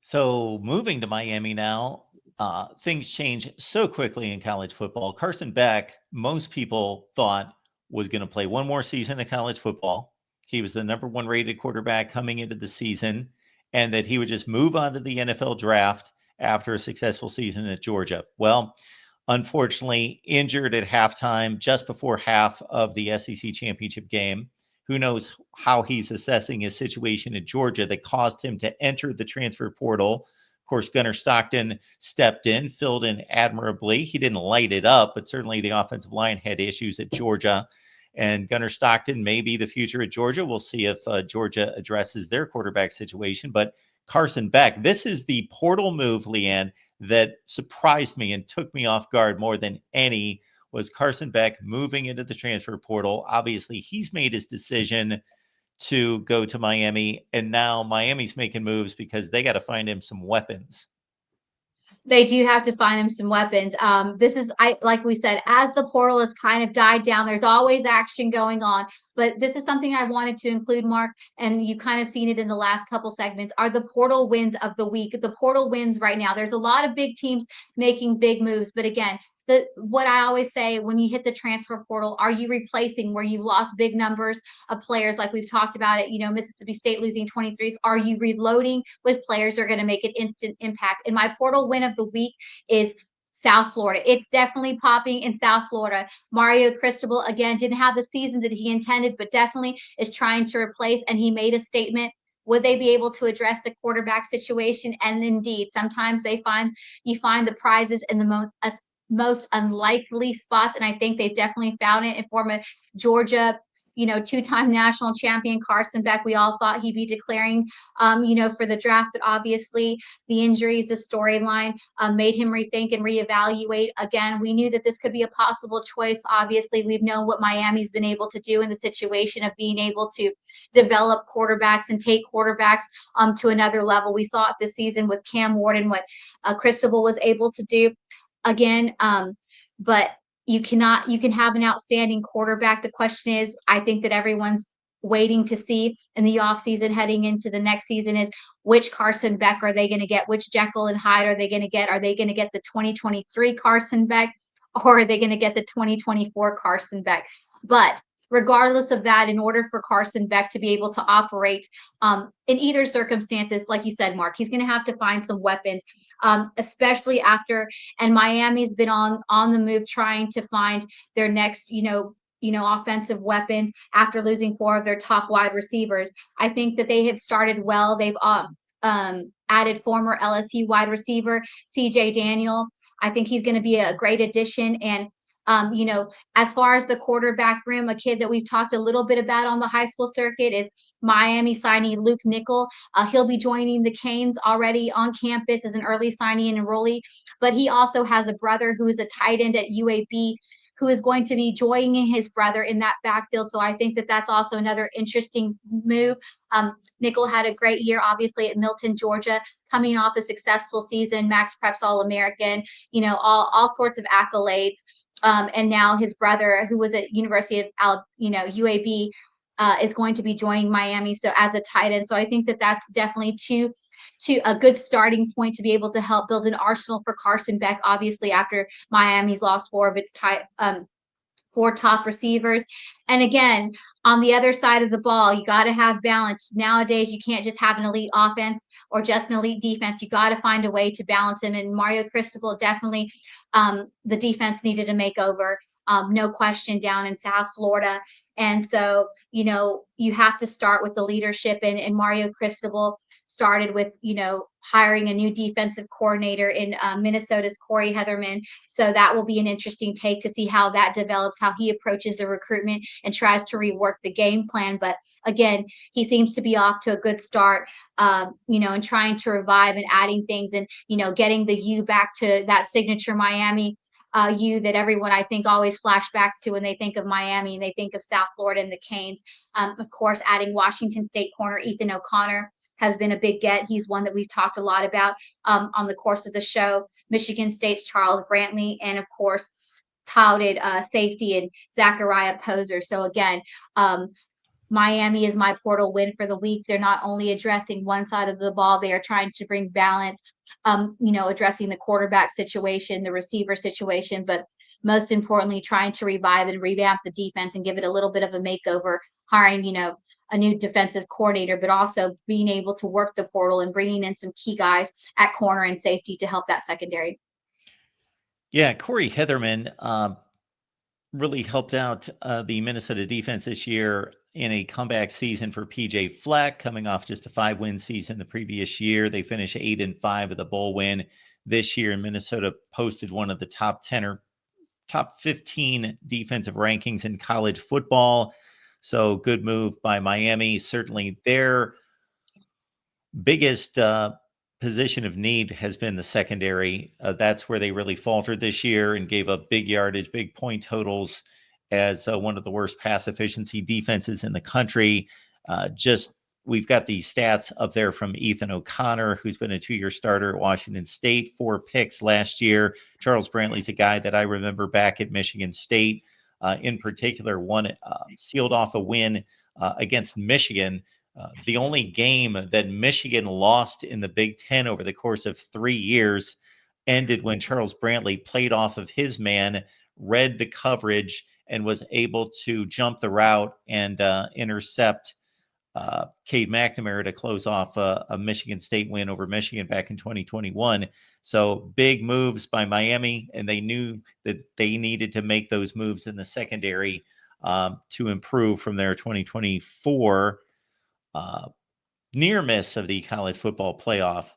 So moving to Miami now, things change so quickly in college football. Carson Beck, most people thought was going to play one more season of college football. He was the number one rated quarterback coming into the season, and that he would just move on to the NFL draft after a successful season at Georgia. Well, unfortunately, injured at halftime, just before half of the SEC championship game. Who knows how he's assessing his situation in Georgia that caused him to enter the transfer portal. Of course, Gunnar Stockton stepped in, filled in admirably. He didn't light it up, but certainly the offensive line had issues at Georgia. And Gunnar Stockton may be the future at Georgia. We'll see if Georgia addresses their quarterback situation. But Carson Beck, this is the portal move, Leanne, that surprised me and took me off guard more than any was Carson Beck moving into the transfer portal. Obviously, he's made his decision to go to Miami, and now Miami's making moves because they got to find him some weapons. They do have to find him some weapons. This is, like we said, as the portal has kind of died down, there's always action going on. But this is something I wanted to include, Mark, and you kind of seen it in the last couple segments, are the portal wins of the week. The portal wins right now. There's a lot of big teams making big moves, but again, what I always say when you hit the transfer portal, are you replacing where you've lost big numbers of players like we've talked about it, Mississippi State losing 23s? Are you reloading with players that are going to make an instant impact? And my portal win of the week is South Florida. It's definitely popping in South Florida. Mario Cristobal, again, didn't have the season that he intended, but definitely is trying to replace, and he made a statement. Would they be able to address the quarterback situation? And indeed, sometimes you find the prizes in the most unlikely spots. And I think they've definitely found it in former Georgia, two-time national champion Carson Beck. We all thought he'd be declaring, for the draft, but obviously the injuries, the storyline made him rethink and reevaluate. Again, we knew that this could be a possible choice. Obviously, we've known what Miami's been able to do in the situation of being able to develop quarterbacks and take quarterbacks to another level. We saw it this season with Cam Ward, what Cristobal was able to do. Again, but you can have an outstanding quarterback. The question is, I think that everyone's waiting to see in the offseason heading into the next season is which Carson Beck are they going to get? Which Jekyll and Hyde are they going to get? Are they going to get the 2023 Carson Beck, or are they going to get the 2024 Carson Beck? But regardless of that, in order for Carson Beck to be able to operate in either circumstances, like you said, Mark, he's going to have to find some weapons, especially after, and Miami's been on the move trying to find their next, offensive weapons after losing 4 of their top wide receivers. I think that they have started well. They've added former LSU wide receiver CJ Daniel. I think he's going to be a great addition. And as far as the quarterback room, a kid that we've talked a little bit about on the high school circuit is Miami signing Luke Nickel. He'll be joining the Canes already on campus as an early signee and enrollee, but he also has a brother who is a tight end at UAB who is going to be joining his brother in that backfield. So I think that that's also another interesting move. Nickel had a great year, obviously, at Milton, Georgia, coming off a successful season, Max Preps All-American, all sorts of accolades. And now his brother, who was at University of UAB, is going to be joining Miami. So as a tight end, so I think that that's definitely to a good starting point to be able to help build an arsenal for Carson Beck. Obviously, after Miami's lost 4 of its 4 top receivers. And again, on the other side of the ball, you got to have balance. Nowadays, you can't just have an elite offense or just an elite defense. You got to find a way to balance them. And Mario Cristobal definitely, the defense needed a makeover, no question, down in South Florida. And so, you have to start with the leadership. And Mario Cristobal started with, hiring a new defensive coordinator in Minnesota's Corey Heatherman. So that will be an interesting take to see how that develops, how he approaches the recruitment and tries to rework the game plan. But again, he seems to be off to a good start, and trying to revive and adding things and, getting the U back to that signature Miami U that everyone, I think, always flashbacks to when they think of Miami and they think of South Florida and the Canes. Of course, adding Washington State corner Ethan O'Connor has been a big get. He's one that we've talked a lot about on the course of the show. Michigan State's Charles Brantley, and of course, touted safety and Zachariah Poser. So again, Miami is my portal win for the week. They're not only addressing one side of the ball, they are trying to bring balance, addressing the quarterback situation, the receiver situation, but most importantly, trying to revive and revamp the defense and give it a little bit of a makeover, hiring, a new defensive coordinator, but also being able to work the portal and bringing in some key guys at corner and safety to help that secondary. Yeah, Corey Heatherman really helped out the Minnesota defense this year in a comeback season for PJ Fleck, coming off just a 5-win season the previous year. They finished 8-5 with a bowl win this year, and Minnesota posted one of the top 10 or top 15 defensive rankings in college football. So good move by Miami. Certainly their biggest position of need has been the secondary. That's where they really faltered this year and gave up big yardage, big point totals as one of the worst pass efficiency defenses in the country. Just we've got these stats up there from Ethan O'Connor, who's been a 2-year starter at Washington State, 4 picks last year. Charles Brantley's a guy that I remember back at Michigan State, in particular, sealed off a win against Michigan. The only game that Michigan lost in the Big Ten over the course of 3 years ended when Charles Brantley played off of his man, read the coverage, and was able to jump the route and intercept Cade McNamara to close off a Michigan State win over Michigan back in 2021. So big moves by Miami, and they knew that they needed to make those moves in the secondary to improve from their 2024 near miss of the college football playoff.